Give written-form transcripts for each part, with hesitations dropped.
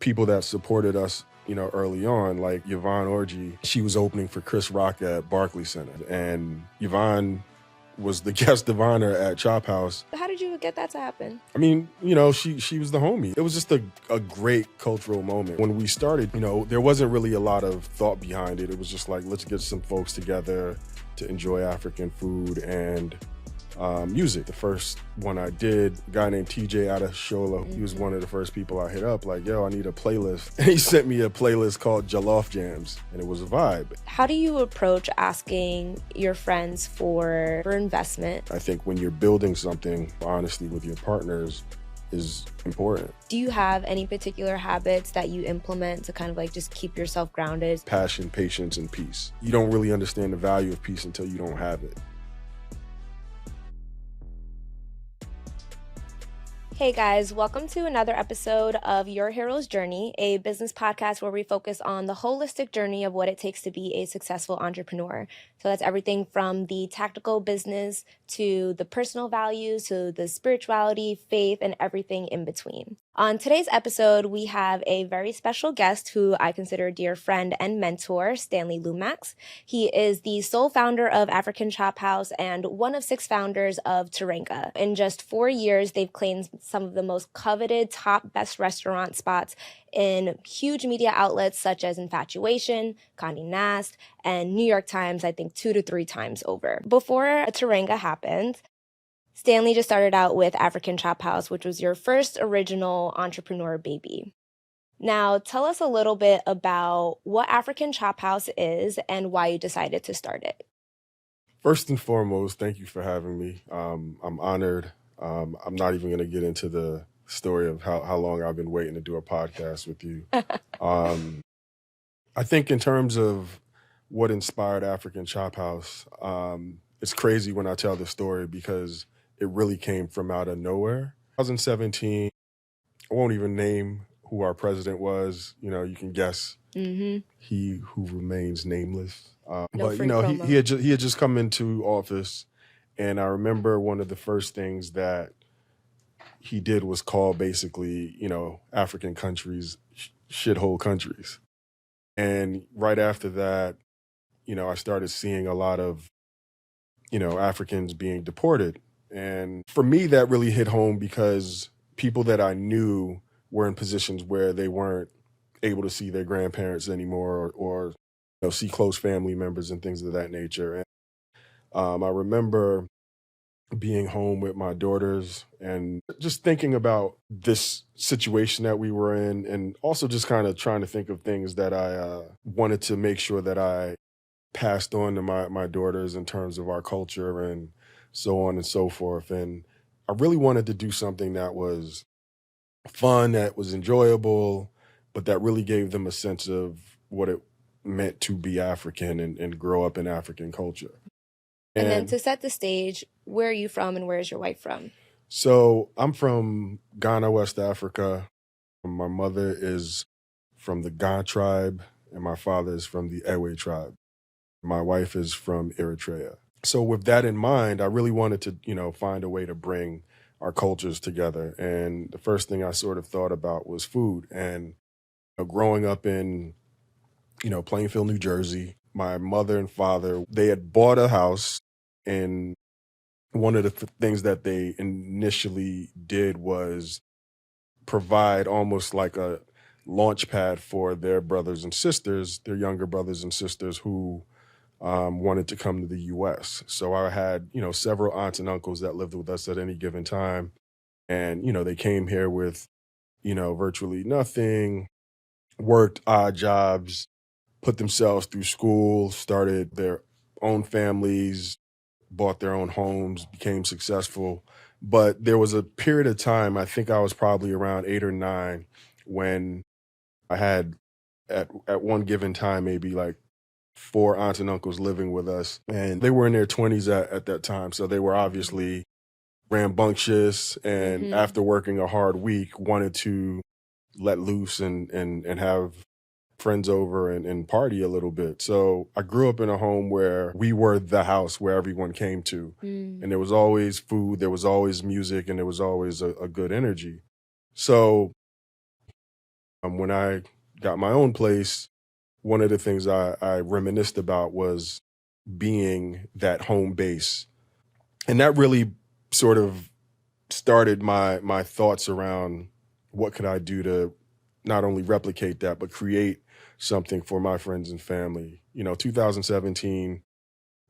people that supported us, early on, like Yvonne Orji. She was opening for Chris Rock at Barclays Center, and Yvonne was the guest of honor at Chop House. How did you get that to happen? I mean, she was the homie. It was just a great cultural moment. When we started, there wasn't really a lot of thought behind it. It was just like, let's get some folks together to enjoy African food and music. The first one I did, a guy named TJ Adeshola, he was one of the first people I hit up, like, yo, I need a playlist. And he sent me a playlist called Jollof Jams, and it was a vibe. How do you approach asking your friends for investment? I think when you're building something, honesty with your partners is important. Do you have any particular habits that you implement to kind of like just keep yourself grounded? Passion, patience, and peace. You don't really understand the value of peace until you don't have it. Hey guys, welcome to another episode of Your Hero's Journey, a business podcast where we focus on the holistic journey of what it takes to be a successful entrepreneur. So that's everything from the tactical business to the personal values to the spirituality, faith, and everything in between. On today's episode, we have a very special guest who I consider a dear friend and mentor, Stanley Lumax. He is the sole founder of African Chop House and one of 6 founders of Teranga. In just 4 years, they've claimed some of the most coveted top best restaurant spots in huge media outlets such as Infatuation, Condé Nast, and New York Times, I think 2 to 3 times over. Before Teranga happened, Stanley just started out with African Chop House, which was your first original entrepreneur baby. Now, tell us a little bit about what African Chop House is and why you decided to start it. First and foremost, thank you for having me. I'm honored. I'm not even going to get into the story of how long I've been waiting to do a podcast with you. I think in terms of what inspired African Chop House, it's crazy when I tell the story because it really came from out of nowhere. 2017, I won't even name who our president was. You can guess. He who remains nameless. But he had just come into office, and I remember one of the first things that he did was call basically, African countries shithole countries. And right after that, I started seeing a lot of, Africans being deported. And for me, that really hit home because people that I knew were in positions where they weren't able to see their grandparents anymore or see close family members and things of that nature. And I remember being home with my daughters and just thinking about this situation that we were in, and also just kind of trying to think of things that I wanted to make sure that I passed on to my daughters in terms of our culture and so on and so forth. And I really wanted to do something that was fun, that was enjoyable, but that really gave them a sense of what it meant to be African and grow up in African culture. And then to set the stage, where are you from and where is your wife from? So I'm from Ghana, West Africa. My mother is from the Ga tribe and my father is from the Ewe tribe. My wife is from Eritrea. So with that in mind, I really wanted to, find a way to bring our cultures together. And the first thing I sort of thought about was food. And growing up in, Plainfield, New Jersey, my mother and father, they had bought a house, and one of the things that they initially did was provide almost like a launch pad for their brothers and sisters, their younger brothers and sisters who wanted to come to the U.S. So I had, several aunts and uncles that lived with us at any given time. And, they came here with, virtually nothing, worked odd jobs, put themselves through school, started their own families, bought their own homes, became successful. But there was a period of time, I think I was probably around 8 or 9, when I had at one given time, maybe like 4 aunts and uncles living with us. And they were in their 20s at that time. So they were obviously rambunctious. And after working a hard week, wanted to let loose and have friends over and party a little bit. So I grew up in a home where we were the house where everyone came to. And there was always food, there was always music, and there was always a good energy. So When I got my own place, one of the things I reminisced about was being that home base. And that really sort of started my thoughts around what could I do to not only replicate that, but create something for my friends and family. 2017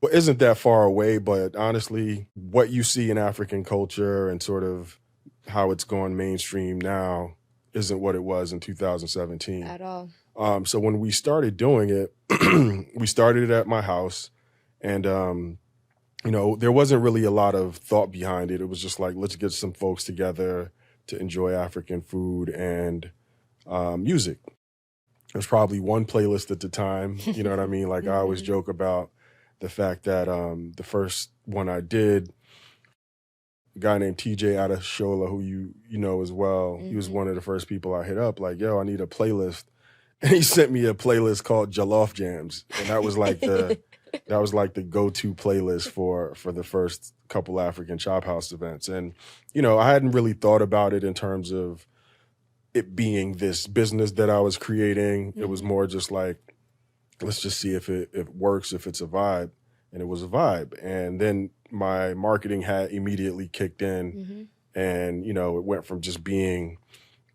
well, isn't that far away, but honestly, what you see in African culture and sort of how it's gone mainstream now isn't what it was in 2017. At all. So when we started doing it, we started it at my house, and there wasn't really a lot of thought behind it. It was just like, let's get some folks together to enjoy African food and music. There's probably one playlist at the time. You know what I mean? Like I always joke about the fact that the first one I did, a guy named TJ out of Shola, who you know as well, he was one of the first people I hit up, like, yo, I need a playlist. And he sent me a playlist called Jollof Jams. And that was like the go-to playlist for the first couple African Chop House events. And, I hadn't really thought about it in terms of it being this business that I was creating. It was more just like, let's just see if it works, if it's a vibe. And it was a vibe. And then my marketing hat immediately kicked in. And, it went from just being,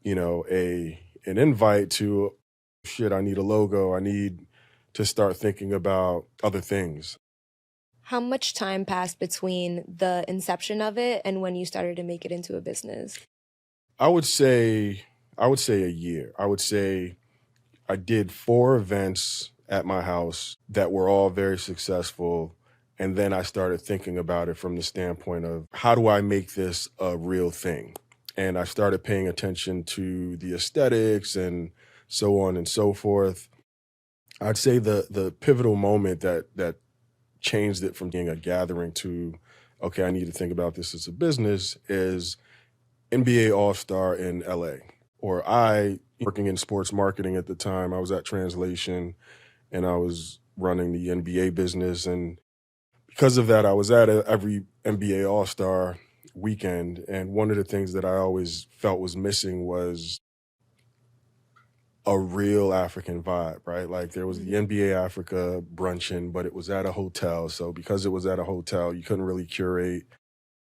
an invite to, shit, I need a logo. I need to start thinking about other things. How much time passed between the inception of it and when you started to make it into a business? I would say a year. I would say I did 4 events at my house that were all very successful. And then I started thinking about it from the standpoint of, how do I make this a real thing? And I started paying attention to the aesthetics and so on and so forth. I'd say the pivotal moment that changed it from being a gathering to, okay, I need to think about this as a business, is NBA All-Star in LA. Or working in sports marketing at the time, I was at Translation and I was running the NBA business. And because of that, I was at every NBA All-Star weekend. And one of the things that I always felt was missing was a real African vibe, right? Like there was the NBA Africa brunching, but it was at a hotel. So because it was at a hotel, you couldn't really curate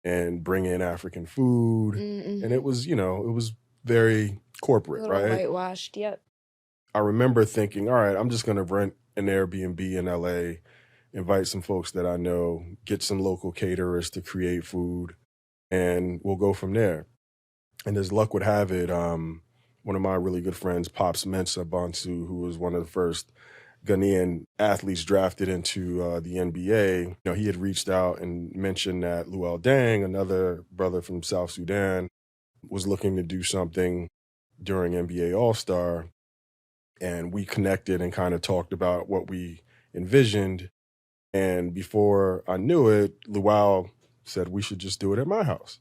and bring in African food. And it was, it was very corporate, right? Whitewashed, yep. I remember thinking, all right, I'm just going to rent an Airbnb in LA, invite some folks that I know, get some local caterers to create food, and we'll go from there. And as luck would have it, one of my really good friends, Pops Mensah Bonsu, who was one of the first Ghanaian athletes drafted into the NBA, he had reached out and mentioned that Luol Deng, another brother from South Sudan, was looking to do something during NBA All-Star. And we connected and kind of talked about what we envisioned. And before I knew it, Luol said we should just do it at my house.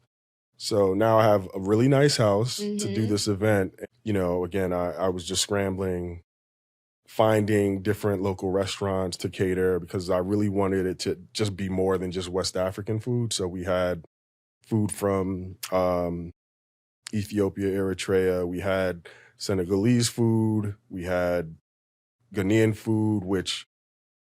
So now I have a really nice house to do this event. Again, I was just scrambling, finding different local restaurants to cater because I really wanted it to just be more than just West African food. So we had food from Ethiopia, Eritrea. We had Senegalese food. We had Ghanaian food, which,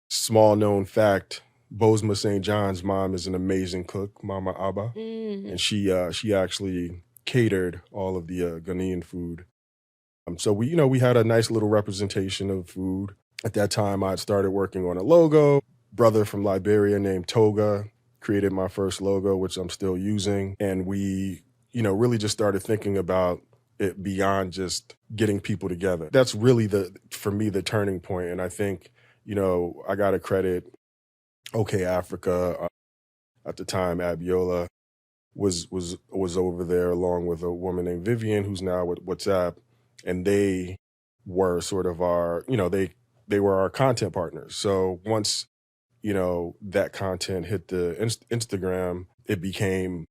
small known fact, Bozma St. John's mom is an amazing cook, Mama Abba. And she actually catered all of the Ghanaian food. So we had a nice little representation of food. At that time, I had started working on a logo. Brother from Liberia named Toga created my first logo, which I'm still using. And we, really just started thinking about it beyond just getting people together. That's really for me, the turning point. And I think, I got to credit OK Africa. At the time, Abiola was over there along with a woman named Vivian, who's now with WhatsApp. And they were sort of our, they were our content partners. So once, that content hit the Instagram, it became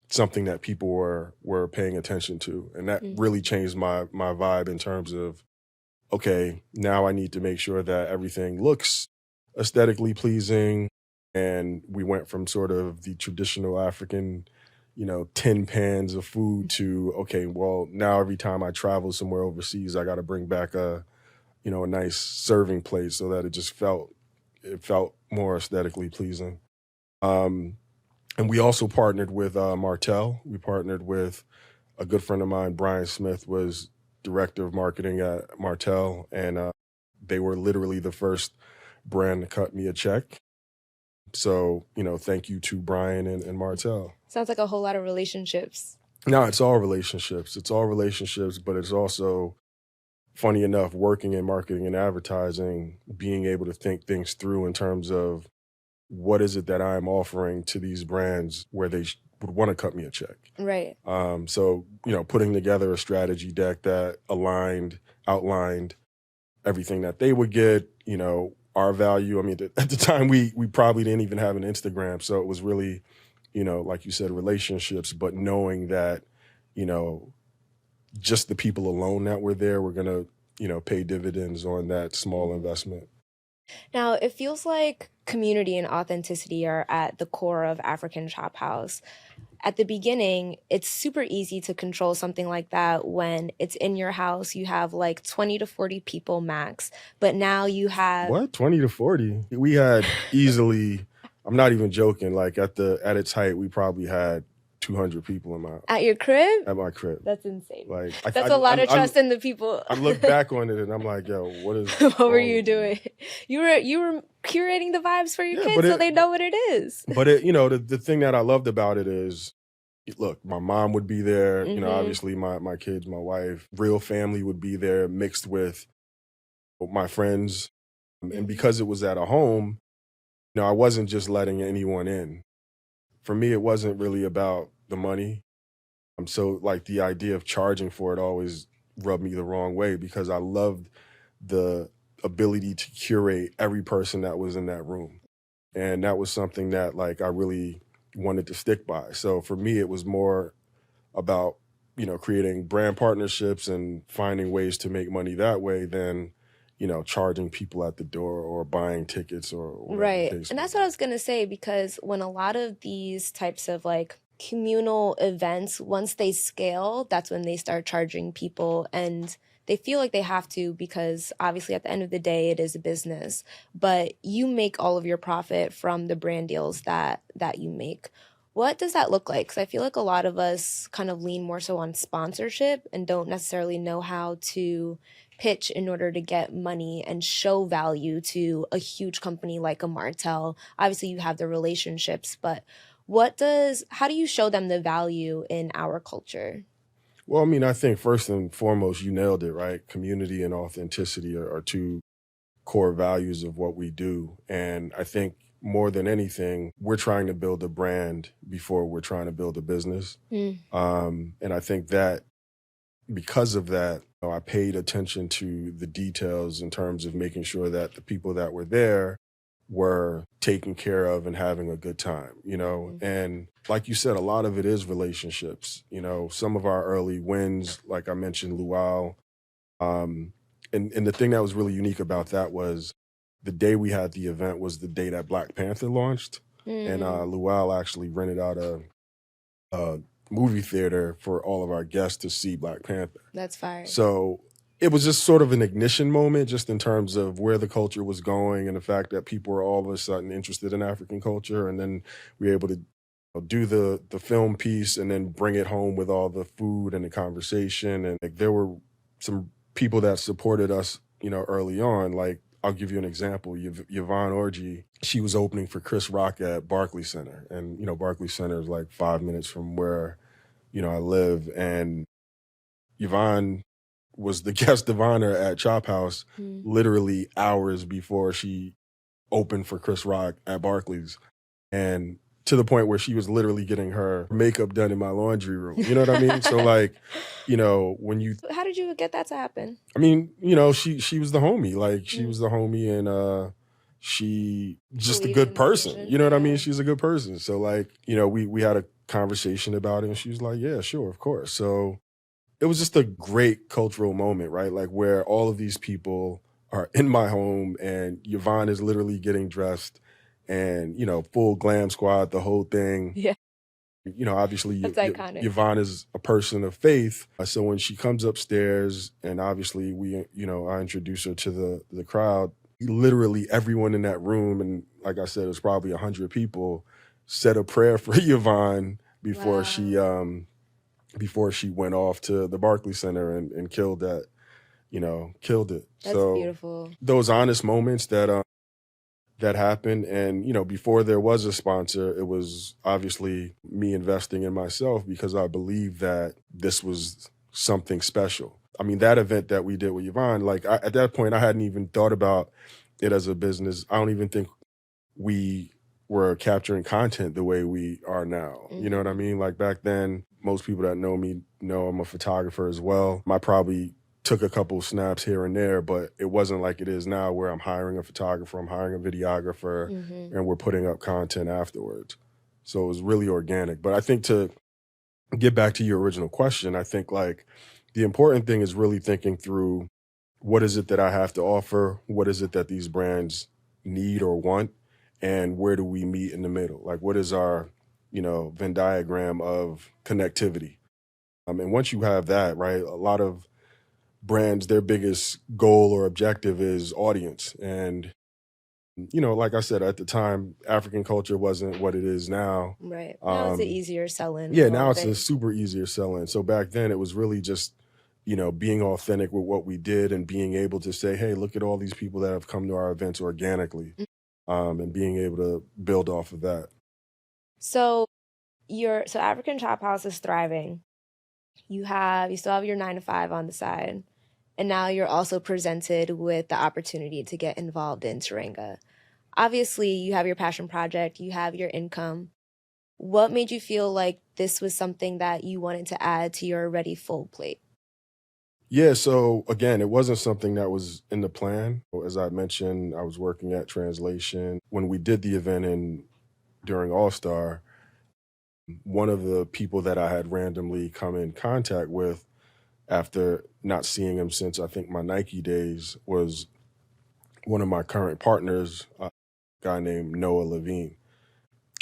something that people were paying attention to. And that really changed my vibe in terms of, okay, now I need to make sure that everything looks aesthetically pleasing. And we went from sort of the traditional African, tin pans of food to, okay, well, now every time I travel somewhere overseas, I got to bring back a nice serving plate so that it felt more aesthetically pleasing. Um, and we also partnered with Martell. We partnered with a good friend of mine, Brian Smith, was director of marketing at Martell, and they were literally the first brand to cut me a check. So, thank you to Brian and Martell. Sounds like a whole lot of relationships. No, it's all relationships. It's all relationships, but it's also, funny enough, working in marketing and advertising, being able to think things through in terms of what is it that I'm offering to these brands where they would want to cut me a check. Right. So, putting together a strategy deck that outlined everything that they would get, our value. I mean, at the time, we probably didn't even have an Instagram. So it was really, like you said, relationships, but knowing that, just the people alone that were there were going to, pay dividends on that small investment. Now, it feels like community and authenticity are at the core of African Chop House. At the beginning, it's super easy to control something like that when it's in your house. You have like 20 to 40 people max, but now you have... What? 20 to 40? We had easily, I'm not even joking, like at its height, we probably had 200 people in my house. At your crib? At my crib. That's insane. Like That's a lot of trust in the people. I look back on it and I'm like, yo, what is what were you doing? You were curating the vibes for your kids so they know what it is. But the thing that I loved about it is, look, my mom would be there, obviously my kids, my wife, real family would be there mixed with my friends. And because it was at a home, I wasn't just letting anyone in. For me, it wasn't really about the money. So like the idea of charging for it always rubbed me the wrong way because I loved the ability to curate every person that was in that room. And that was something that like I really wanted to stick by. So for me, it was more about, creating brand partnerships and finding ways to make money that way than, charging people at the door or buying tickets or right. And that's what I was going to say, because when a lot of these types of like communal events, once they scale, that's when they start charging people, and they feel like they have to because obviously at the end of the day, it is a business, but you make all of your profit from the brand deals that you make. What does that look like? Because I feel like a lot of us kind of lean more so on sponsorship and don't necessarily know how to pitch in order to get money and show value to a huge company like a Martell. Obviously, you have the relationships, but how do you show them the value in our culture? Well, I mean, I think first and foremost, you nailed it, right? Community and authenticity are two core values of what we do. And I think more than anything, we're trying to build a brand before we're trying to build a business. And I think that because of that, I paid attention to the details in terms of making sure that the people that were there were taken care of and having a good time, And like you said, a lot of it is relationships. Some of our early wins, like I mentioned, Luau. And the thing that was really unique about that was the day we had the event was the day that Black Panther launched. And Luau actually rented out a movie theater for all of our guests to see Black Panther. That's fire. So it was just sort of an ignition moment just in terms of where the culture was going and the fact that people were all of a sudden interested in African culture. And then we were able to do the film piece and then bring it home with all the food and the conversation. And there were some people that supported us, early on. Like, I'll give you an example. Yvonne Orji, she was opening for Chris Rock at Barclays Center. And, Barclays Center is like 5 minutes from where, I live. And Yvonne was the guest of honor at Chop House literally hours before she opened for Chris Rock at Barclays. And to the point where she was literally getting her makeup done in my laundry room. You know what I mean? So like, when you... How did you get that to happen? I mean, she was the homie. Like, she was the homie and she just a good person. You know what I mean? She's a good person. So like, we had a conversation about it and she was like, yeah, sure, of course. So it was just a great cultural moment, right? Like where all of these people are in my home and Yvonne is literally getting dressed and, full glam squad, the whole thing. Yeah. Obviously That's iconic. Yvonne is a person of faith. So when she comes upstairs and obviously I introduce her to the crowd, literally everyone in that room, and like I said, it was probably 100 people, said a prayer for Yvonne before before she went off to the Barclays Center and killed it. That's So beautiful. those honest moments that happened. And, before there was a sponsor, it was obviously me investing in myself because I believed that this was something special. I mean, that event that we did with Yvonne, at that point, I hadn't even thought about it as a business. I don't even think we were capturing content the way we are now. You know what I mean? Like back then, most people that know me know I'm a photographer as well. I probably took a couple of snaps here and there, but it wasn't like it is now where I'm hiring a photographer, I'm hiring a videographer, and we're putting up content afterwards. So it was really organic. But I think to get back to your original question, I think the important thing is really thinking through what is it that I have to offer? What is it that these brands need or want? And where do we meet in the middle? Like what is our, Venn diagram of connectivity? And once you have that, right, a lot of brands, their biggest goal or objective is audience. And, like I said, at the time, African culture wasn't what it is now. Right. Now it's an easier sell-in. Yeah, now it's a super easier sell-in. So back then it was really just, being authentic with what we did and being able to say, hey, look at all these people that have come to our events organically, and being able to build off of that. So African Chop House is thriving. You still have your 9 to 5 on the side. And now you're also presented with the opportunity to get involved in Teranga. Obviously, you have your passion project, you have your income. What made you feel like this was something that you wanted to add to your already full plate? Yeah, so again, it wasn't something that was in the plan. As I mentioned, I was working at Translation. When we did the event during All-Star, one of the people that I had randomly come in contact with after not seeing him since I think my Nike days was one of my current partners, a guy named Noah Levine.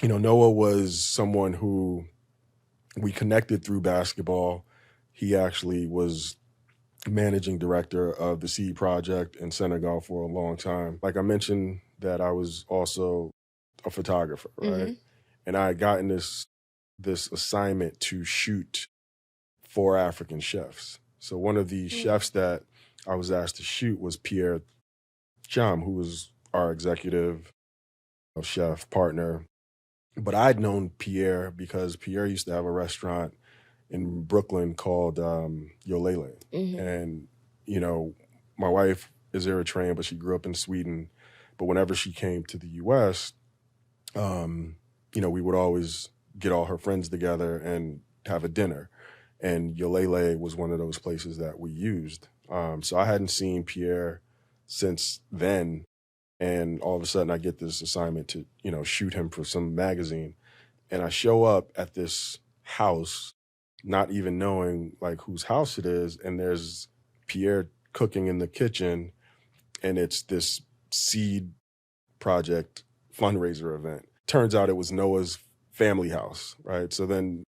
Noah was someone who we connected through basketball. He actually was managing director of the Seed Project in Senegal for a long time. Like I mentioned that I was also a photographer, right? And I had gotten this assignment to shoot 4 African chefs. So one of the chefs that I was asked to shoot was Pierre Cham, who was our executive chef partner. But I'd known Pierre because Pierre used to have a restaurant in Brooklyn called Yolele. And, my wife is Eritrean, but she grew up in Sweden. But whenever she came to the US, we would always get all her friends together and have a dinner. And Yolele was one of those places that we used. So I hadn't seen Pierre since then. And all of a sudden I get this assignment to, shoot him for some magazine. And I show up at this house, not even knowing whose house it is. And there's Pierre cooking in the kitchen. And it's this Seed Project fundraiser event. Turns out it was Noah's family house, right? So then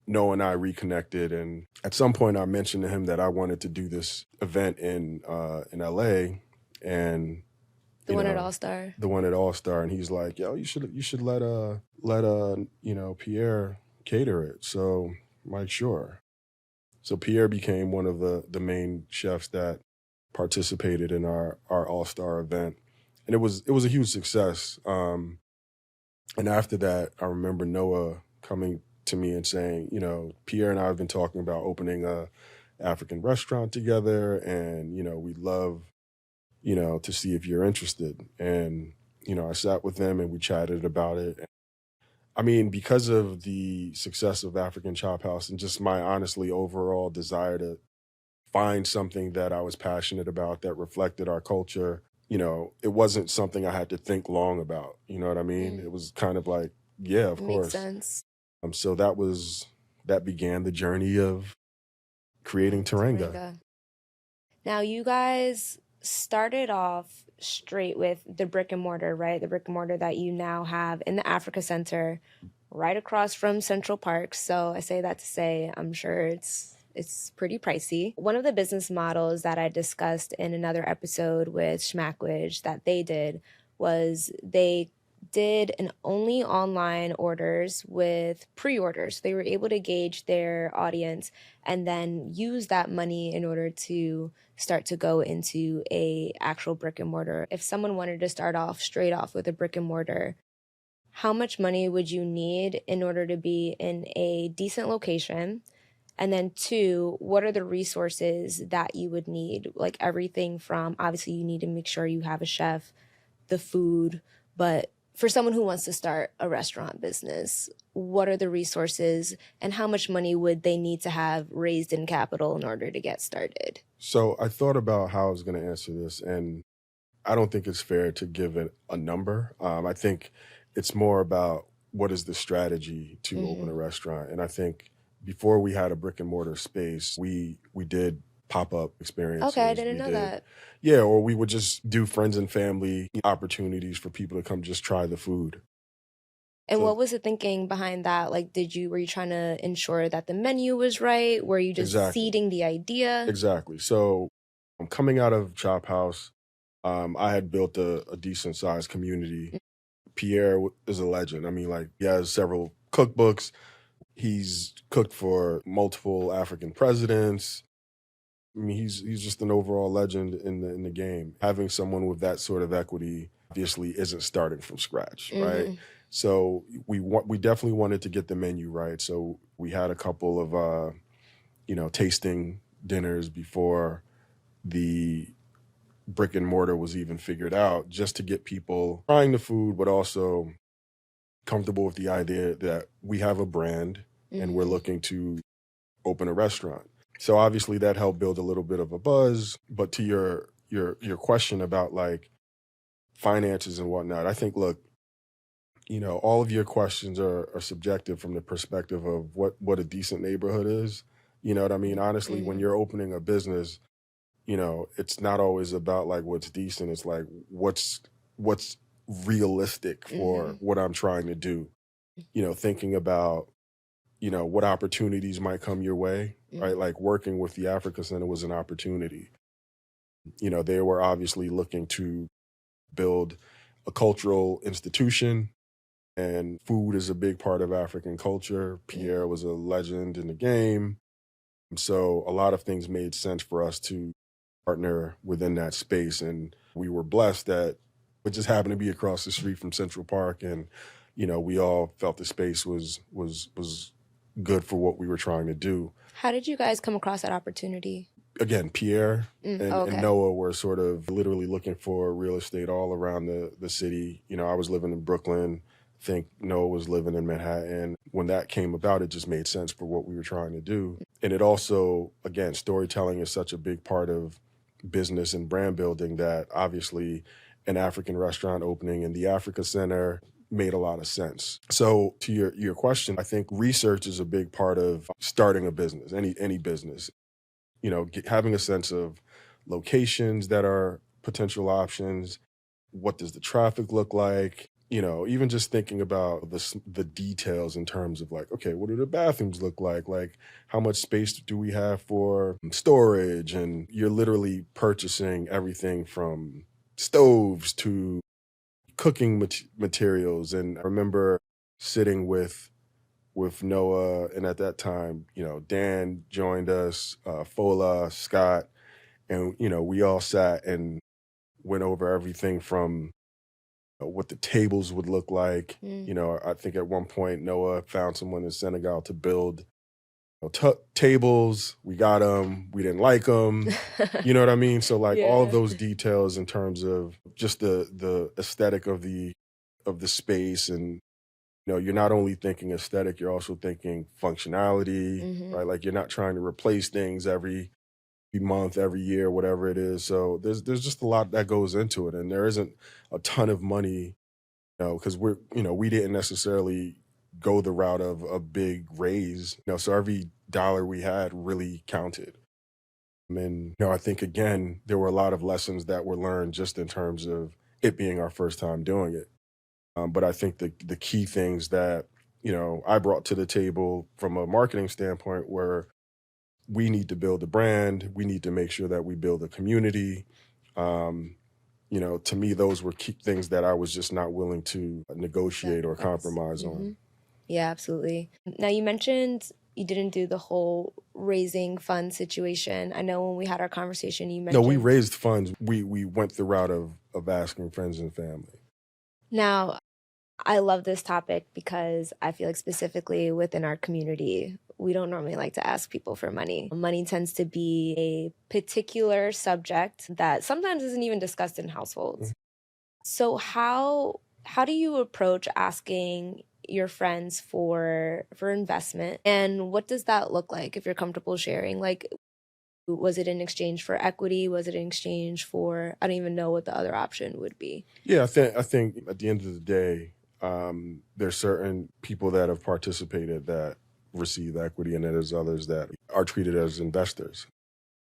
Noah and I reconnected, and at some point I mentioned to him that I wanted to do this event in LA, and the one at All-Star. The one at All-Star, and he's like, "Yo, you should let Pierre cater it." So I'm like, "Sure." So Pierre became one of the main chefs that participated in our All-Star event, and it was a huge success. And after that, I remember Noah coming to me and saying, Pierre and I have been talking about opening a African restaurant together, and, we'd love, to see if you're interested. And, I sat with them and we chatted about it. I mean, because of the success of African Chop House and just my honestly overall desire to find something that I was passionate about that reflected our culture, it wasn't something I had to think long about. You know what I mean? It was kind of like, yeah, of course. Makes sense. So that began the journey of creating Teranga. Now, you guys started off straight with the brick and mortar, right? The brick and mortar that you now have in the Africa Center. right across from Central Park. So I say that to say I'm sure it's pretty pricey. One of the business models that I discussed in another episode with Schmackwidge that they did was they did an only online orders with pre-orders. They were able to gauge their audience and then use that money in order to start to go into a actual brick and mortar. If someone wanted to start off straight off with a brick and mortar, how much money would you need in order to be in a decent location? And then two, what are the resources that you would need? Like everything from, obviously you need to make sure you have a chef, the food, but for someone who wants to start a restaurant business, what are the resources and how much money would they need to have raised in capital in order to get started? So I thought about how I was going to answer this, and I don't think it's fair to give it a number. I think it's more about what is the strategy to open a restaurant. And I think before we had a brick and mortar space, we did pop-up experiences. Okay, I didn't know that. Yeah, or we would just do friends and family opportunities for people to come just try the food. And So what was the thinking behind that? Like, were you trying to ensure that the menu was right? Were you just exactly, seeding the idea? exactly. So I'm coming out of Chop House. I had built a decent sized community. Pierre is a legend. I mean, like, he has several cookbooks. He's cooked for multiple African presidents. I mean, he's just an overall legend in the game. Having someone with that sort of equity obviously isn't starting from scratch, right? So we definitely wanted to get the menu right. So we had a couple of tasting dinners before the brick and mortar was even figured out, just to get people trying the food, but also comfortable with the idea that we have a brand and we're looking to open a restaurant. So obviously that helped build a little bit of a buzz. But to your question about like finances and whatnot, I think, look, all of your questions are subjective from the perspective of what a decent neighborhood is. You know what I mean? Honestly, when you're opening a business, it's not always about like what's decent. It's like what's realistic for what I'm trying to do. Thinking about, what opportunities might come your way, right? Like working with the Africa Center was an opportunity. They were obviously looking to build a cultural institution, and food is a big part of African culture. Pierre was a legend in the game. So a lot of things made sense for us to partner within that space. And we were blessed that it just happened to be across the street from Central Park. And, we all felt the space was good for what we were trying to do. How did you guys come across that opportunity? Again, Pierre and Okay. Noah were sort of literally looking for real estate all around the city. I was living in Brooklyn. I think Noah was living in Manhattan. When that came about, it just made sense for what we were trying to do. And it also, again, storytelling is such a big part of business and brand building that obviously an African restaurant opening in the Africa Center made a lot of sense. So to your question, I think research is a big part of starting a business, any business. Having a sense of locations that are potential options. What does the traffic look like? Even just thinking about the details in terms of like, okay, what do the bathrooms look like? Like, how much space do we have for storage? And you're literally purchasing everything from stoves to cooking materials. And I remember sitting with Noah, and at that time, Dan joined us, Fola, Scott, and we all sat and went over everything from what the tables would look like. I think at one point Noah found someone in Senegal to build tables. We got them. We didn't like them. You know what I mean? So like all of those details in terms of just the aesthetic of the space. And you're not only thinking aesthetic, you're also thinking functionality, right? Like you're not trying to replace things every month, every year, whatever it is. So there's just a lot that goes into it, and there isn't a ton of money, because we didn't necessarily go the route of a big raise, so every dollar we had really counted. And I think again there were a lot of lessons that were learned just in terms of it being our first time doing it. But I think the key things that I brought to the table from a marketing standpoint where we need to build a brand. We need to make sure that we build a community. To me, those were key things that I was just not willing to negotiate or compromise on. Yeah, absolutely. Now, you mentioned you didn't do the whole raising funds situation. I know when we had our conversation, you mentioned... No, we raised funds. We went the route of asking friends and family. Now, I love this topic because I feel like specifically within our community, we don't normally like to ask people for money. Money tends to be a particular subject that sometimes isn't even discussed in households. So how do you approach asking your friends for investment, and what does that look like, if you're comfortable sharing? Like, was it in exchange for equity? Was it in exchange for, I don't even know what the other option would be. Yeah, I think at the end of the day, there's certain people that have participated that receive equity, and then there's others that are treated as investors.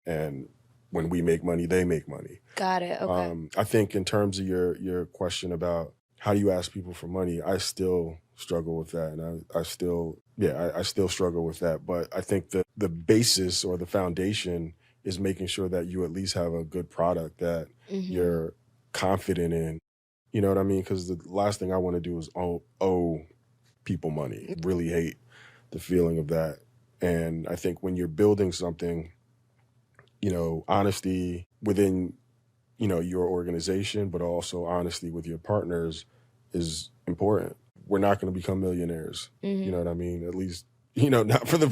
And when we make money, they make money. Got it. Okay. I think in terms of your question about how do you ask people for money, I still struggle with that, and I still struggle with that. But I think the basis or the foundation is making sure that you at least have a good product that you're confident in. You know what I mean? Because the last thing I want to do is owe people money. Really hate the feeling of that. And I think when you're building something, honesty within, your organization, but also honesty with your partners is important. We're not going to become millionaires. You know what I mean? At least, not for the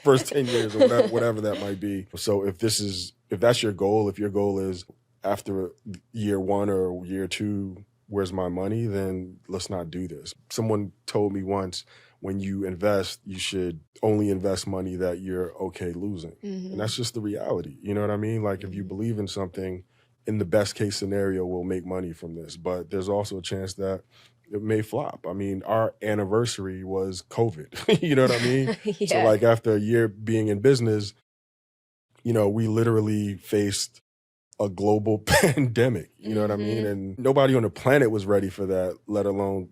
first 10 years or whatever that might be. So if that's your goal, if your goal is after year one or year two, where's my money? Then let's not do this. Someone told me once, when you invest, you should only invest money that you're okay losing. And that's just the reality. You know what I mean? Like, if you believe in something, in the best case scenario, we'll make money from this. But there's also a chance that it may flop. I mean, our anniversary was COVID. You know what I mean? Yeah. So like, after a year being in business, we literally faced a global pandemic, you know what I mean? And nobody on the planet was ready for that, let alone,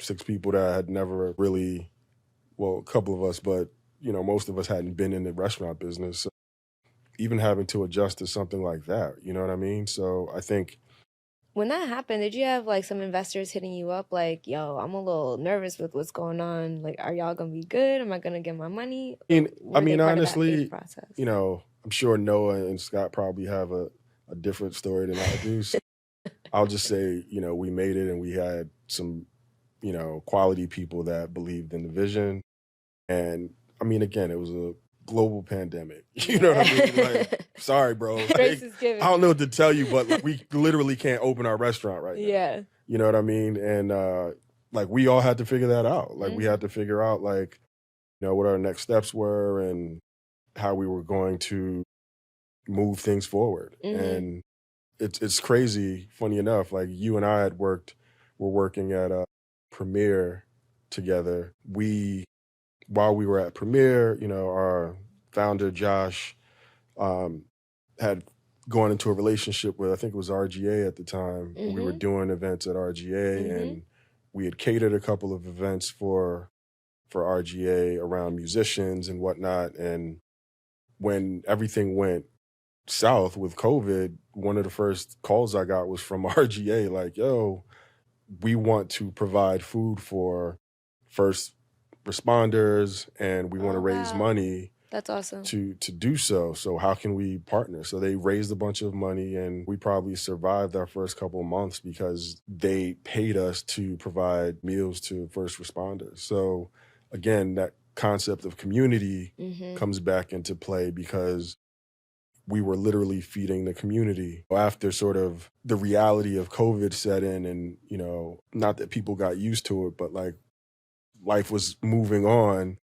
6 people that had never really, well, a couple of us, but, most of us hadn't been in the restaurant business. So even having to adjust to something like that, you know what I mean? So I think... When that happened, did you have like some investors hitting you up like, yo, I'm a little nervous with what's going on. Like, are y'all going to be good? Am I going to get my money? I mean, honestly, I'm sure Noah and Scott probably have a different story than I do. So I'll just say, we made it, and we had some, quality people that believed in the vision. And I mean, again, it was a global pandemic. You know what I mean? Like, sorry, bro. Like, I don't know what to tell you, but like, we literally can't open our restaurant right now. Yeah. You know what I mean? And like, we all had to figure that out. Like, we had to figure out, like, what our next steps were and how we were going to move things forward. And it's crazy, funny enough, like, you and I were working at a Premiere together. While we were at Premiere, our founder, Josh, had gone into a relationship with, I think it was RGA at the time. We were doing events at RGA, and we had catered a couple of events for RGA around musicians and whatnot. And when everything went south with COVID, one of the first calls I got was from RGA, like, yo, we want to provide food for first responders, and we want to raise money. That's awesome. To do so. So how can we partner? So they raised a bunch of money, and we probably survived our first couple of months because they paid us to provide meals to first responders. So again, that concept of community comes back into play, because we were literally feeding the community. After sort of the reality of COVID set in, and, not that people got used to it, but like, life was moving on,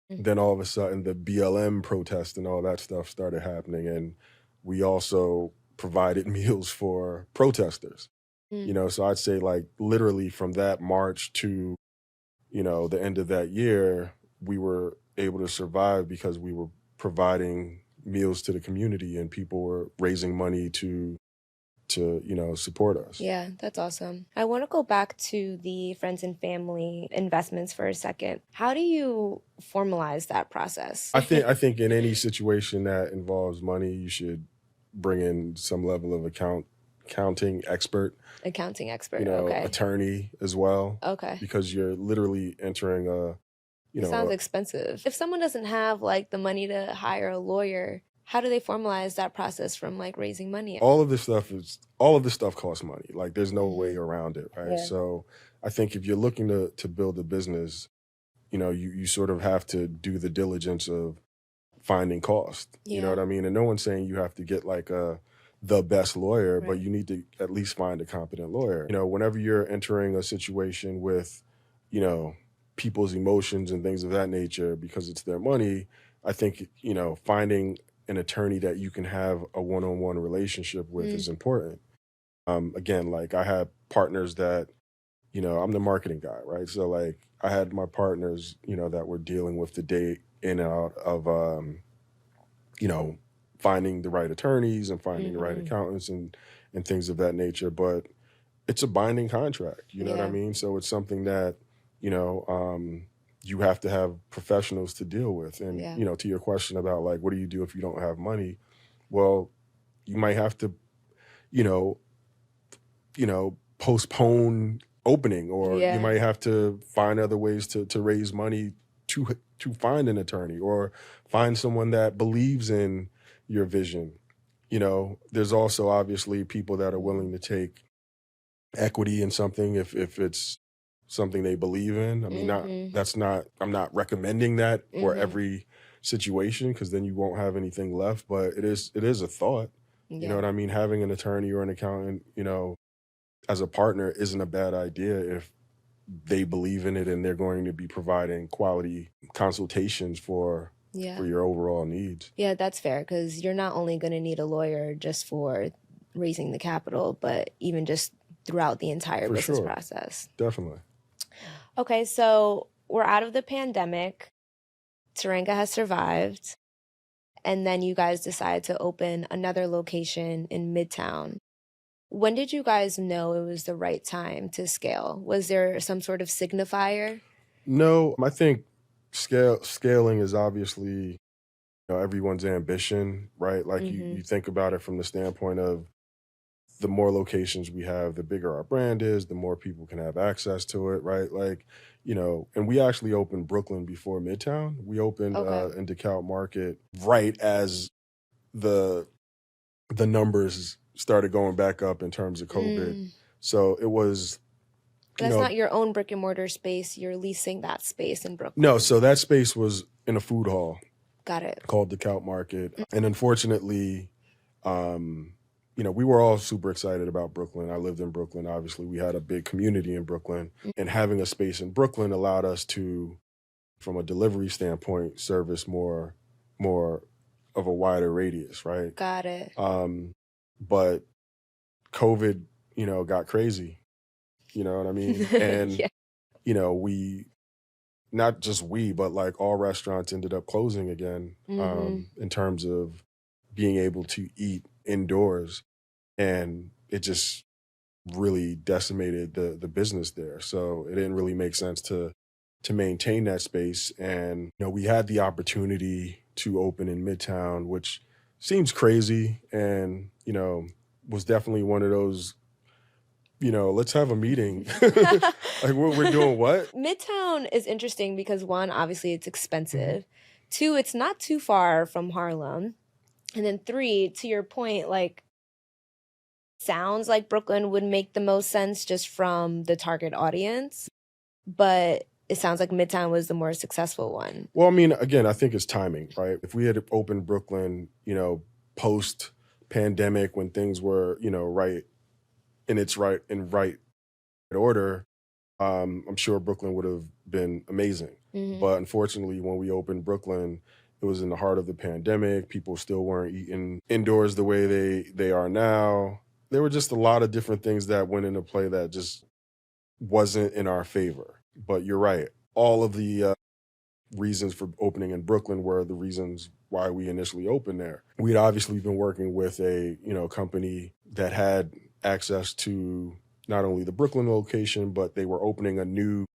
then all of a sudden the BLM protest and all that stuff started happening. And we also provided meals for protesters, so I'd say, like, literally from that March to, the end of that year, we were able to survive because we were providing meals to the community, and people were raising money to to, support us. Yeah, that's awesome. I want to go back to the friends and family investments for a second. How do you formalize that process? I think in any situation that involves money, you should bring in some level of accounting expert, Accounting expert. Okay. attorney as well, Okay. because you're literally entering It sounds expensive. If someone doesn't have like the money to hire a lawyer, how do they formalize that process from like raising money? all of this stuff costs money. Like there's no way around it, right? Yeah. So I think if you're looking to build a business, you sort of have to do the diligence of finding cost. You know what I mean? And no one's saying you have to get like the best lawyer, but Right. you need to at least find a competent lawyer. Whenever you're entering a situation with, people's emotions and things of that nature because it's their money, I think, finding an attorney that you can have a one-on-one relationship with is important. Again, like I have partners that, I'm the marketing guy, right? So like I had my partners, that were dealing with the day in and out of, finding the right attorneys and finding the right accountants and things of that nature. But it's a binding contract, you know what I mean? So it's something that, you have to have professionals to deal with. And, to your question about like, what do you do if you don't have money? Well, you might have to, you know, postpone opening, or you might have to find other ways to raise money to find an attorney or find someone that believes in your vision. There's also obviously people that are willing to take equity in something if it's something they believe in. I mean, I'm not recommending that for every situation, because then you won't have anything left, but it is a thought. You know what I mean? Having an attorney or an accountant, as a partner isn't a bad idea if they believe in it and they're going to be providing quality consultations for your overall needs. Yeah, that's fair, because you're not only going to need a lawyer just for raising the capital, but even just throughout the entire business process. Definitely. Okay, so we're out of the pandemic. Teranga has survived. And then you guys decide to open another location in Midtown. When did you guys know it was the right time to scale? Was there some sort of signifier? No, I think scaling is obviously, everyone's ambition, right? Like you think about it from the standpoint of the more locations we have, the bigger our brand is, the more people can have access to it, right? Like, and we actually opened Brooklyn before Midtown. We opened in DeKalb Market right as the numbers started going back up in terms of COVID. So it was. That's not your own brick and mortar space. You're leasing that space in Brooklyn. No, so that space was in a food hall. Got it. Called DeKalb Market. And unfortunately, we were all super excited about Brooklyn. I lived in Brooklyn. Obviously, we had a big community in Brooklyn. And having a space in Brooklyn allowed us to, from a delivery standpoint, service more of a wider radius, right? Got it. But COVID, got crazy. You know what I mean? And, not just we, but like all restaurants ended up closing again in terms of being able to eat indoors. And it just really decimated the business there. So it didn't really make sense to maintain that space. And, we had the opportunity to open in Midtown, which seems crazy and, was definitely one of those, let's have a meeting. Like, we're doing what? Midtown is interesting because, one, obviously it's expensive. Two, it's not too far from Harlem. And then three, to your point, like, sounds like Brooklyn would make the most sense just from the target audience. But it sounds like Midtown was the more successful one. Well, I mean, again, I think it's timing, right? If we had opened Brooklyn, post-pandemic when things were, right in right order, I'm sure Brooklyn would have been amazing. But unfortunately, when we opened Brooklyn, it was in the heart of the pandemic. People still weren't eating indoors the way they are now. There were just a lot of different things that went into play that just wasn't in our favor. But you're right. All of the reasons for opening in Brooklyn were the reasons why we initially opened there. We'd obviously been working with a, company that had access to not only the Brooklyn location, but they were opening a new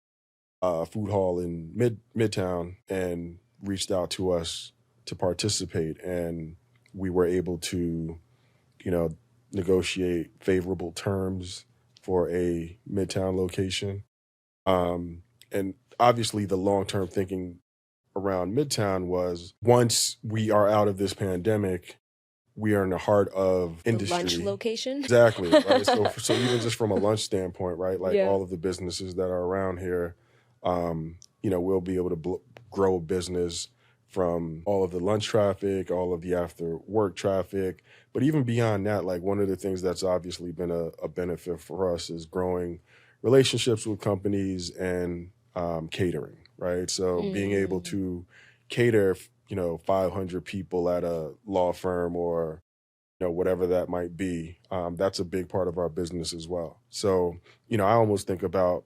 food hall in Midtown and reached out to us to participate. And we were able to, negotiate favorable terms for a Midtown location. And obviously the long-term thinking around Midtown was once we are out of this pandemic, we are in the heart of industry. The lunch location. Exactly. Right. So even just from a lunch standpoint, right? Like Yeah. all of the businesses that are around here, we'll be able to grow a business from all of the lunch traffic, all of the after work traffic. But even beyond that, like one of the things that's obviously been a benefit for us is growing relationships with companies and catering, right? So being able to cater, 500 people at a law firm or, whatever that might be, that's a big part of our business as well. So, I almost think about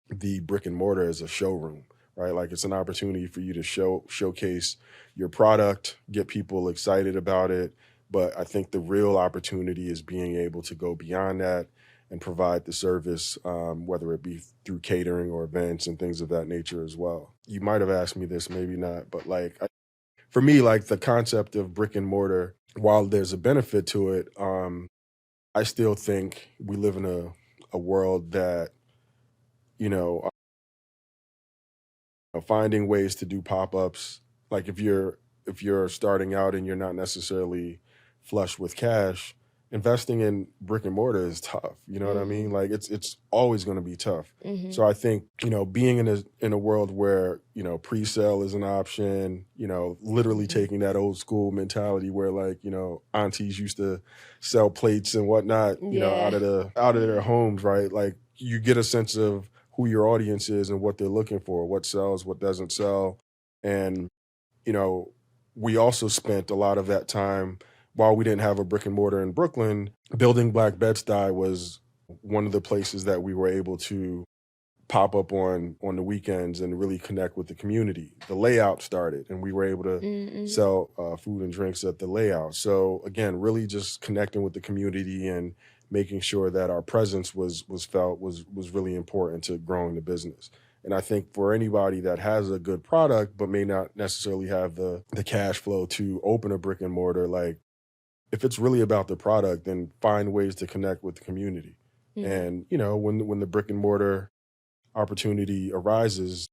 the brick and mortar as a showroom, right? Like it's an opportunity for you to showcase your product, get people excited about it. But I think the real opportunity is being able to go beyond that and provide the service, whether it be through catering or events and things of that nature as well. You might have asked me this, maybe not, but for me, like the concept of brick and mortar, while there's a benefit to it, I still think we live in a world that, you know, finding ways to do pop-ups, like if you're starting out and you're not necessarily flush with cash, investing in brick and mortar is tough. You know what I mean? Like it's always going to be tough. So I think, being in a world where, pre-sale is an option, literally taking that old school mentality where like, aunties used to sell plates and whatnot, out of their homes, right? Like you get a sense of who your audience is and what they're looking for, what sells, what doesn't sell. And, we also spent a lot of that time while we didn't have a brick and mortar in Brooklyn. Building Black Bed-Stuy was one of the places that we were able to pop up on the weekends and really connect with the community. The layout started and we were able to sell food and drinks at the layout. So again, really just connecting with the community and making sure that our presence was felt was really important to growing the business. And I think for anybody that has a good product but may not necessarily have the cash flow to open a brick and mortar, like if it's really about the product, then find ways to connect with the community. And, when the brick and mortar opportunity arises,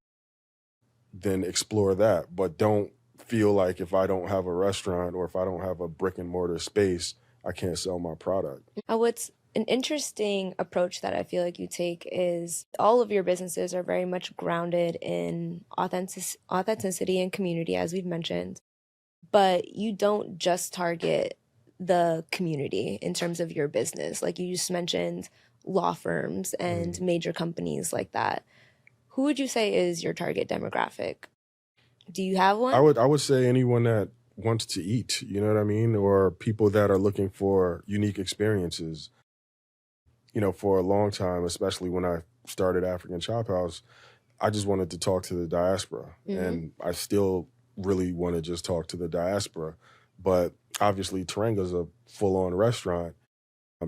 then explore that. But don't feel like if I don't have a restaurant or if I don't have a brick and mortar space, I can't sell my product. What's an interesting approach that I feel like you take is all of your businesses are very much grounded in authenticity and community, as we've mentioned, but you don't just target the community in terms of your business. Like you just mentioned law firms and major companies like that. Who would you say is your target demographic? Do you have one? I would say anyone that wants to eat, you know what I mean? Or people that are looking for unique experiences. For a long time, especially when I started African Chop House, I just wanted to talk to the diaspora. And I still really want to just talk to the diaspora. But obviously, Teranga's a full-on restaurant.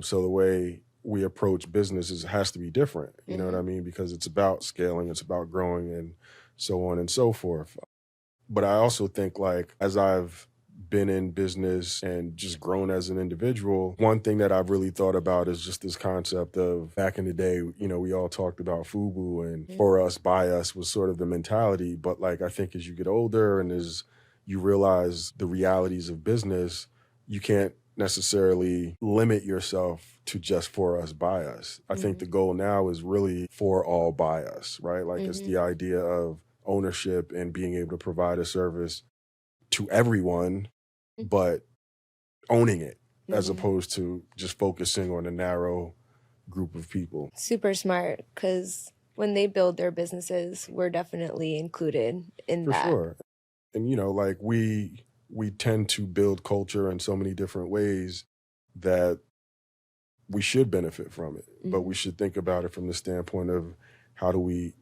So the way we approach businesses has to be different. You know what I mean? Because it's about scaling, it's about growing and so on and so forth. But I also think like as I've been in business and just grown as an individual, one thing that I've really thought about is just this concept of back in the day, we all talked about FUBU and for us, by us was sort of the mentality. But like, I think as you get older and as you realize the realities of business, you can't necessarily limit yourself to just for us, by us. I think the goal now is really for all, by us, right? Like it's the idea of ownership and being able to provide a service to everyone, but owning it as opposed to just focusing on a narrow group of people. Super smart, because when they build their businesses, we're definitely included in that. For sure. And, like we tend to build culture in so many different ways that we should benefit from it, but we should think about it from the standpoint of how do we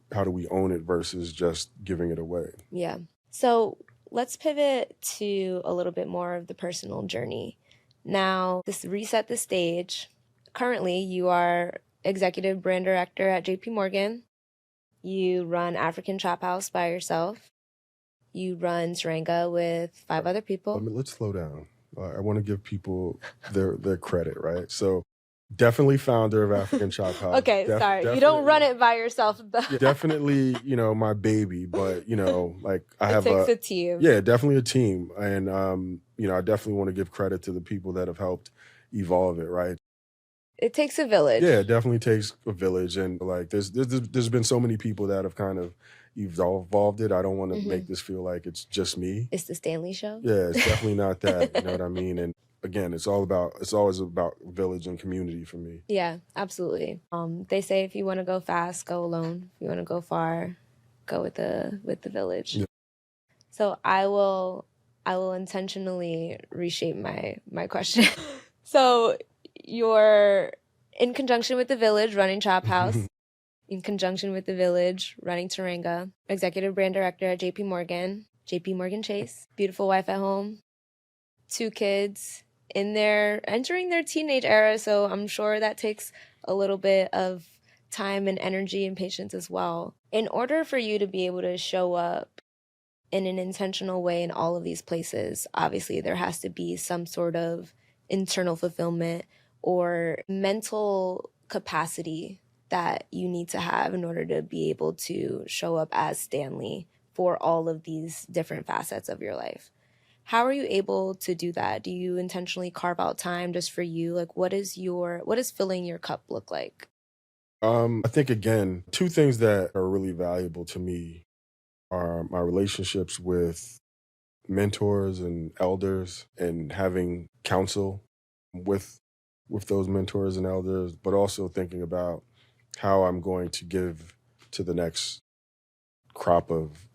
own it versus just giving it away? Yeah. So let's pivot to a little bit more of the personal journey. Now, this reset the stage. Currently, you are executive brand director at JP Morgan. You run African Chop House by yourself. You run Teranga with 5 other people. Let's slow down. I want to give people their credit, right? So definitely founder of African Chop House. Okay, sorry. You don't run it by yourself. Yeah, definitely, my baby, but, like it takes a team. Yeah, definitely a team. And, I definitely want to give credit to the people that have helped evolve it, right? It takes a village. Yeah, it definitely takes a village. And like, there's been so many people that have kind of evolved it. I don't want to make this feel like it's just me. It's the Stanley show. Yeah, it's definitely not that. You know what I mean? And again, it's always about village and community for me. Yeah, absolutely. They say if you want to go fast, go alone. If you want to go far, go with the village. Yeah. So I will intentionally reshape my question. So you're in conjunction with the village running Chop House, in conjunction with the village running Teranga, executive brand director at JP Morgan Chase, beautiful wife at home, 2 kids entering their teenage era. So I'm sure that takes a little bit of time and energy and patience as well. In order for you to be able to show up in an intentional way in all of these places, obviously there has to be some sort of internal fulfillment or mental capacity that you need to have in order to be able to show up as Stanley for all of these different facets of your life. How are you able to do that? Do you intentionally carve out time just for you? Like, what does filling your cup look like? I think, again, 2 things that are really valuable to me are my relationships with mentors and elders and having counsel with those mentors and elders, but also thinking about how I'm going to give to the next crop of,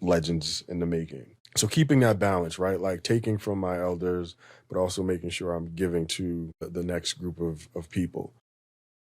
legends in the making. So keeping that balance, right? Like taking from my elders, but also making sure I'm giving to the next group of people.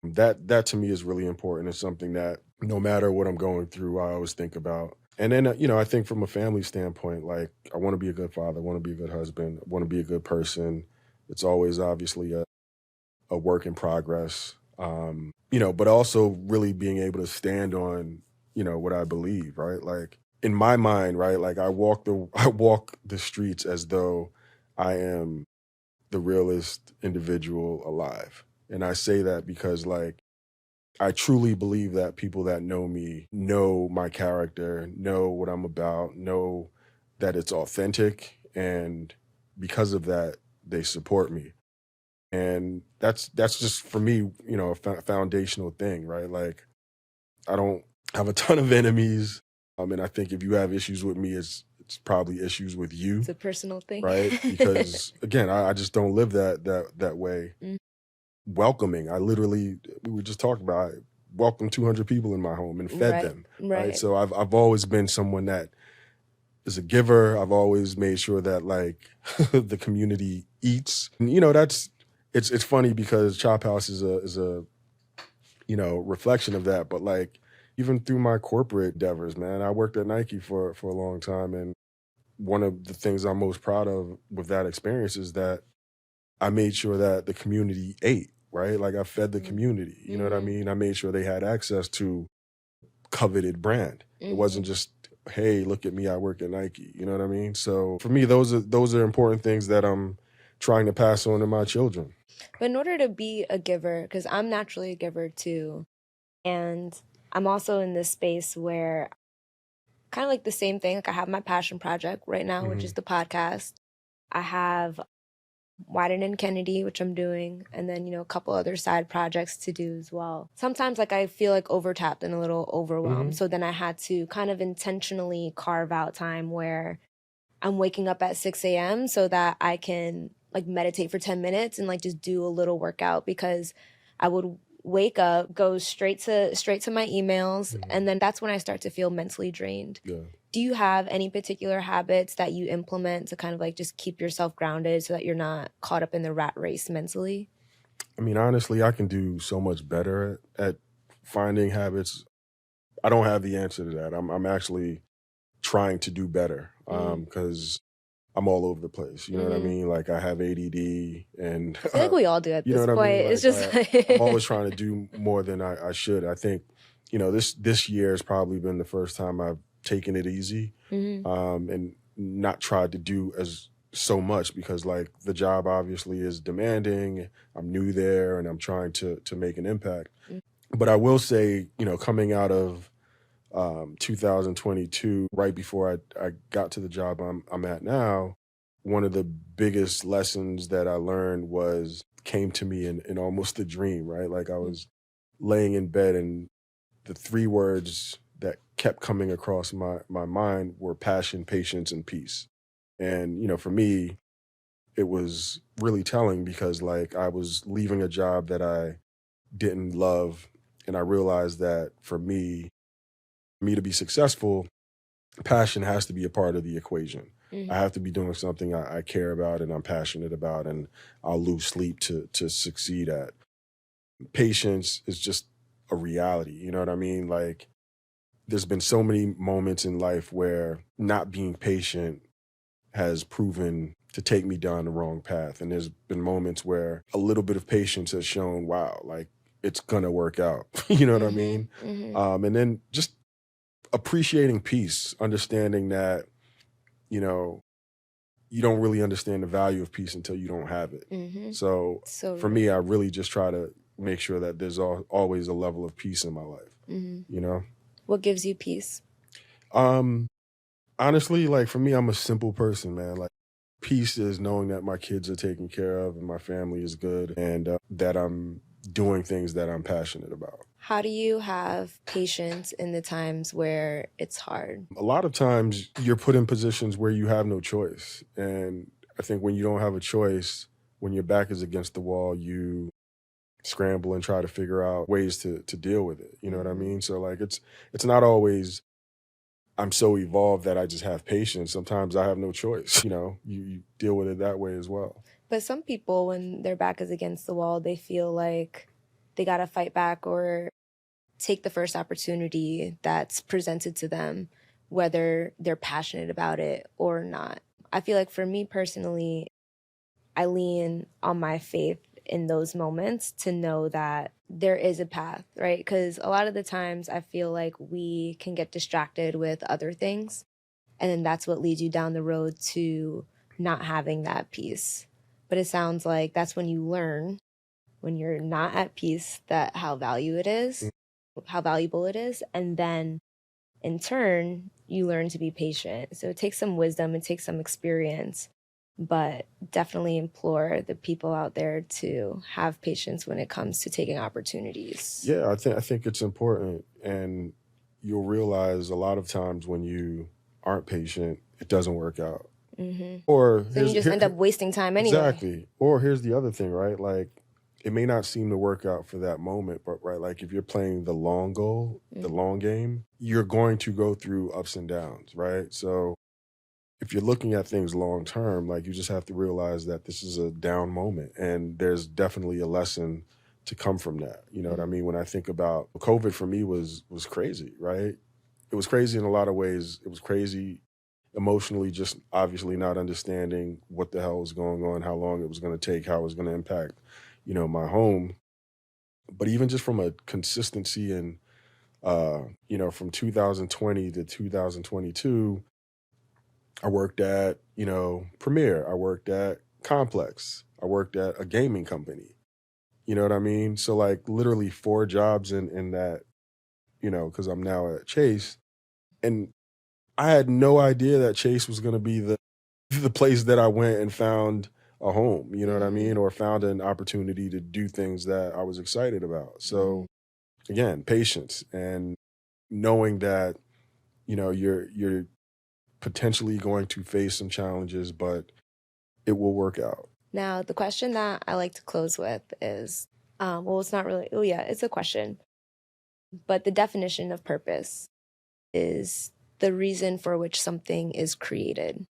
That to me is really important. It's something that no matter what I'm going through, I always think about. And then, I think from a family standpoint, like I want to be a good father, I want to be a good husband, I want to be a good person. It's always obviously a work in progress, but also really being able to stand on, what I believe, right? Like in my mind, right? Like I walk the streets as though I am the realest individual alive. And I say that because like, I truly believe that people that know me know my character, know what I'm about, know that it's authentic. And because of that, they support me. And that's just for me, a foundational thing, right? Like I don't have a ton of enemies. And I think if you have issues with me, it's probably issues with you. It's a personal thing. Right? Because again, I just don't live that way. Mm. Welcoming. We were just talking about, I welcomed 200 people in my home and fed them. Right. So I've always been someone that is a giver. I've always made sure that like the community eats. And, it's funny because Chop House is a reflection of that. But like even through my corporate endeavors, man, I worked at Nike for a long time, and one of the things I'm most proud of with that experience is that I made sure that the community ate, right? Like I fed the community, you know what I mean? I made sure they had access to coveted brand. It wasn't just, hey, look at me, I work at Nike, you know what I mean? So for me, those are important things that I'm trying to pass on to my children. But in order to be a giver, because I'm naturally a giver too, and I'm also in this space where kind of like the same thing, like I have my passion project right now, which is the podcast. I have Wyden and Kennedy, which I'm doing, and then, a couple other side projects to do as well. Sometimes like I feel like overtapped and a little overwhelmed. So then I had to kind of intentionally carve out time where I'm waking up at 6 a.m. so that I can like meditate for 10 minutes and like just do a little workout, because I would wake up, go straight to my emails, and then that's when I start to feel mentally drained. Yeah. Do you have any particular habits that you implement to kind of like just keep yourself grounded so that you're not caught up in the rat race mentally? I mean, honestly, I can do so much better at finding habits, I don't have the answer to that. I'm actually trying to do better because I'm all over the place. You know what I mean? Like I have ADD and I feel like we all do at you know this what I point. mean? It's Like just I'm always trying to do more than I should. I think, this year has probably been the first time I've taken it easy and not tried to do as so much because like the job obviously is demanding. I'm new there and I'm trying to make an impact. But I will say, coming out of 2022, right before I got to the job I'm at now, one of the biggest lessons that I learned came to me in almost a dream, right? Like I was laying in bed and the three words that kept coming across my mind were passion, patience, and peace. And, for me, it was really telling because like I was leaving a job that I didn't love. And I realized that for me to be successful, passion has to be a part of the equation. I have to be doing something I care about and I'm passionate about, and I'll lose sleep to succeed at. Patience is just a reality. You know what I mean? Like, there's been so many moments in life where not being patient has proven to take me down the wrong path. And there's been moments where a little bit of patience has shown, wow, like it's gonna work out. You know what I mean? And then just appreciating peace, understanding that, you know, you don't really understand the value of peace until you don't have it. So for me, I really just try to make sure that there's always a level of peace in my life, you know? What gives you peace? Honestly, like for me, I'm a simple person, man. Like peace is knowing that my kids are taken care of and my family is good and that I'm doing things that I'm passionate about. How do you have patience in the times where it's hard? A lot of times you're put in positions where you have no choice. And I think when you don't have a choice, when your back is against the wall, you scramble and try to figure out ways to deal with it. You know what I mean? So like it's not always I'm so evolved that I just have patience. Sometimes I have no choice. You deal with it that way as well. But some people, when their back is against the wall, they feel like they got to fight back or take the first opportunity that's presented to them, whether they're passionate about it or not. I feel like for me personally, I lean on my faith in those moments to know that there is a path, right? Because a lot of the times I feel like we can get distracted with other things. And then that's what leads you down the road to not having that peace. But it sounds like that's when you learn, when you're not at peace, that how valuable it is. And then in turn, you learn to be patient. So it takes some wisdom, it takes some experience, but definitely implore the people out there to have patience when it comes to taking opportunities. Yeah, I think it's important. And you'll realize a lot of times when you aren't patient, it doesn't work out. Or So you just end up wasting time anyway. Exactly. Or here's the other thing, right? Like it may not seem to work out for that moment, but right, like if you're playing the long goal, the long game, you're going to go through ups and downs, right? So if you're looking at things long term, like you just have to realize that this is a down moment and there's definitely a lesson to come from that. You know what I mean? When I think about COVID for me was crazy, right? It was crazy in a lot of ways. It was crazy emotionally, just obviously not understanding what the hell was going on, how long it was going to take, how it was going to impact, my home. But even just from a consistency and, from 2020 to 2022, I worked at, Premiere. I worked at Complex. I worked at a gaming company. You know what I mean? So like literally 4 jobs in that, because I'm now at Chase. And I had no idea that Chase was going to be the place that I went and found a home, you know what I mean? Or found an opportunity to do things that I was excited about. So again, patience and knowing that, you're potentially going to face some challenges, but it will work out. Now, the question that I like to close with is, it's not really, it's a question, but the definition of purpose is the reason for which something is created.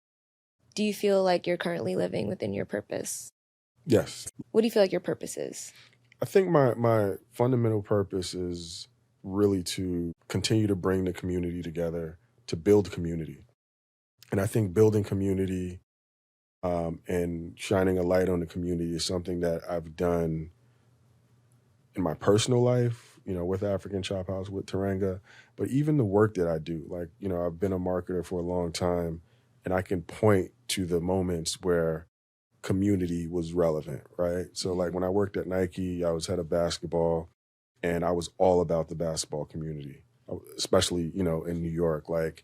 Do you feel like you're currently living within your purpose? Yes. What do you feel like your purpose is? I think my fundamental purpose is really to continue to bring the community together, to build community. And I think building community and shining a light on the community is something that I've done in my personal life, with African Chop House, with Teranga, but even the work that I do. Like, I've been a marketer for a long time, and I can point to the moments where community was relevant, right? So like when I worked at Nike, I was head of basketball, and I was all about the basketball community, especially, in New York. Like,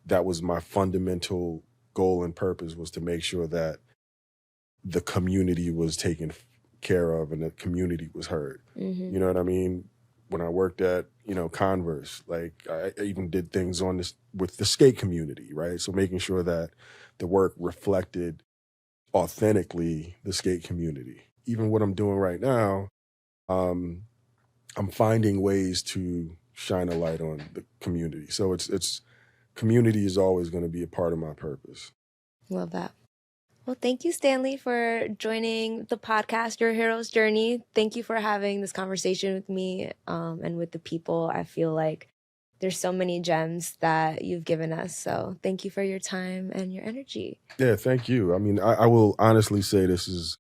that was my fundamental goal and purpose, was to make sure that the community was taken care of and the community was heard. Mm-hmm. You know what I mean? When I worked at, Converse, like I even did things on this with the skate community, right? So making sure that the work reflected authentically the skate community. Even what I'm doing right now, I'm finding ways to shine a light on the community. So it's community is always going to be a part of my purpose. Love that. Well, thank you, Stanley, for joining the podcast, Your Hero's Journey. Thank you for having this conversation with me and with the people. I feel like there's so many gems that you've given us. So thank you for your time and your energy. Yeah, thank you. I mean, I will honestly say this is,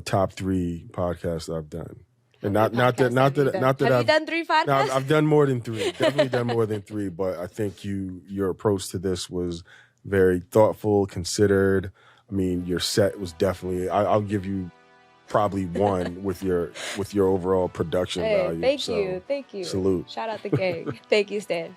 top 3 podcasts I've done. And not that Have you done 3 podcasts? No, I've done more than 3. Definitely done more than 3. But I think your approach to this was very thoughtful, considered. I mean, your set was definitely. I'll give you probably 1 with your overall production value. Thank you. Salute. Shout out the gang. Thank you, Stan.